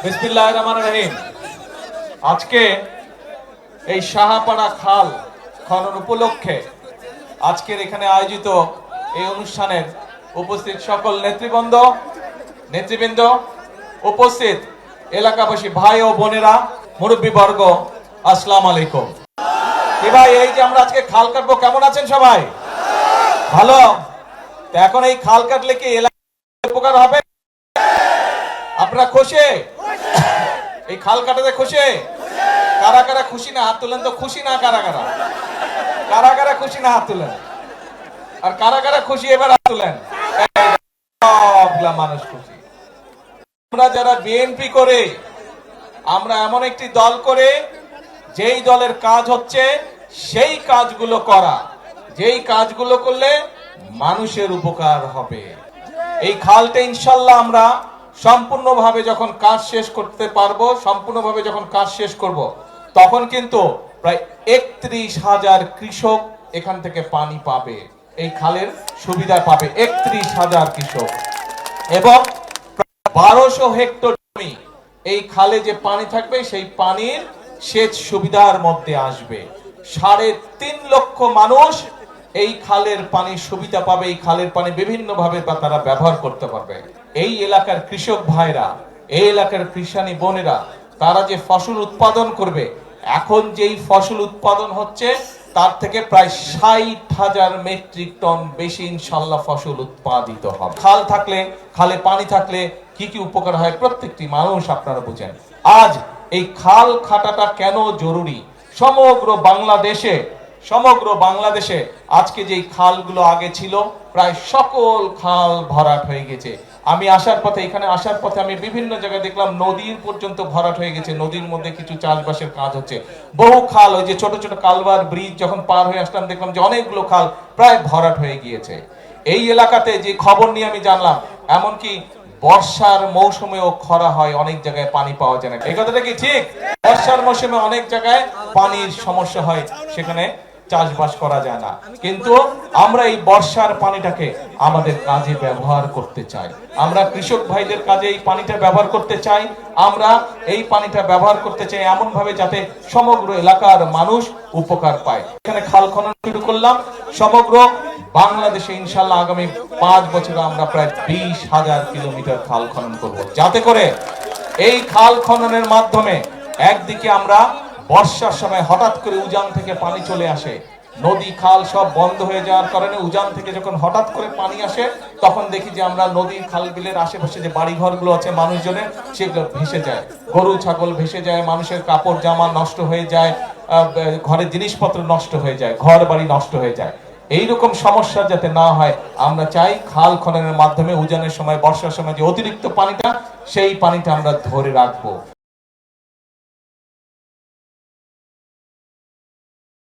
বিসমিল্লাহির রহমানির রহিম। আজকে এই শাহপাড়া খাল খনন উপলক্ষে আজকের এখানে আয়োজিত এই অনুষ্ঠানের উপস্থিত সকল নেতৃবৃন্দ, উপস্থিত এলাকাবাসী ভাই ও বোনেরা, মুরব্বীবর্গ, আসসালামু আলাইকুম। ভাই, এই যে আমরা আজকে খাল কাটবো, কেমন আছেন সবাই? ভালো? এখন এই খাল কাটলে কি এলাকার উপকার হবে? আপনারা খুশি? এই খাল কাটাতে খুশি? কারা কারা খুশি না হাত তুলেন তো। খুশি না কারা কারা? কারা কারা খুশি না হাত তুলেন। আর কারা কারা খুশি এবার হাত তুলেন। সবগুলা মানুষ খুশি। আমরা যারা বিএনপি করে, আমরা এমন একটি দল করে যেই দলের কাজ হচ্ছে সেই কাজগুলো করা, যেই কাজগুলো করলে মানুষের উপকার হবে। এই খালটা ইনশাল্লাহ আমরা সম্পূর্ণভাবে যখন কাজ শেষ করতে পারবো, সম্পূর্ণভাবে যখন কাজ শেষ করব, তখন কিন্তু প্রায় ৩১,০০০ কৃষক এখান থেকে পানি পাবে, এই খালের সুবিধা পাবে ৩১,০০০ কৃষক। এবং ১২০০ হেক্টর জমি এই খালে যে পানি থাকবে সেই পানির সেচ সুবিধার মধ্যে আসবে। ৩.৫ লক্ষ মানুষ এই খালের পানির সুবিধা পাবে। এই খালের পানি বিভিন্ন ভাবে তারা ব্যবহার করতে পারবে। এই এলাকার কৃষক ভাইরা, এই এলাকার কৃষানী বোনেরা, তারা যে ফসল উৎপাদন করবে, এখন যেই ফসল উৎপাদন হচ্ছে তার থেকে প্রায় ৬০,০০০ মেট্রিক টন বেশি ইনশাল্লাহ ফসল উৎপাদিত হবে। খাল থাকলে, খালে পানি থাকলে কি কি উপকার হয় প্রত্যেকটি মানুষ আপনারা বুঝেন। আজ এই খাল খাটাটা কেন জরুরি? সমগ্র বাংলাদেশে আজকে যেই খালগুলো আগে ছিল প্রায় সকল খাল ভরাট হয়ে গেছে। আমি এখানে আসার পথে আমি বিভিন্ন জায়গায় দেখলাম নদীর পর্যন্ত ভরাট হয়ে গেছে। নদীর মধ্যে কিছু চাষবাসের কাজ হচ্ছে। বহু খাল, ওই যে ছোট ছোট কালভার ব্রিজ যখন পার হয়ে আসলাম, দেখলাম যে অনেকগুলো খাল প্রায় ভরাট হয়ে গিয়েছে। এই এলাকাতে যে খবর নিয়ে আমি জানলাম, এমনকি বর্ষার মৌসুমেও খরা হয়, অনেক জায়গায় পানি পাওয়া যায় না। এই কথাটা কি ঠিক? বর্ষার মৌসুমে অনেক জায়গায় পানির সমস্যা হয়, সেখানে চাষবাস করা যায় না। কিন্তু আমরা এই বর্ষার পানিটাকে আমাদের কাজে ব্যবহার করতে চাই। আমরা কৃষক ভাইদের কাজে এই পানিটা ব্যবহার করতে চাই। আমরা এই পানিটা ব্যবহার করতে চাই এমন ভাবে যাতে সমগ্র এলাকার মানুষ উপকার পায়। এখানে খাল খনন শুরু করলাম। সমগ্র বাংলাদেশে ইনশাল্লাহ আগামী ৫ বছরে আমরা প্রায় ২০,০০০ কিলোমিটার খাল খনন করব, যাতে করে এই খাল খননের মাধ্যমে একদিকে আমরা বর্ষার সময় হঠাৎ করে উজান থেকে পানি চলে আসে, নদী খাল সব বন্ধ হয়ে যাওয়ার কারণে উজান থেকে যখন হঠাৎ করে পানি আসে, তখন দেখি যে আমরা নদীর খাল বিলের আশেপাশে যে বাড়ি ঘরগুলো আছে মানুষজনের, সেগুলো ভেসে যায়। গরু ছাগল ভেসে যায়, মানুষের কাপড় জামা নষ্ট হয়ে যায়, ঘরের জিনিসপত্র নষ্ট হয়ে যায়, ঘর বাড়ি নষ্ট হয়ে যায়। এইরকম সমস্যা যাতে না হয়, আমরা চাই খাল খননের মাধ্যমে উজানের সময়, বর্ষার সময় যে অতিরিক্ত পানিটা, সেই পানিটা আমরা ধরে রাখবো।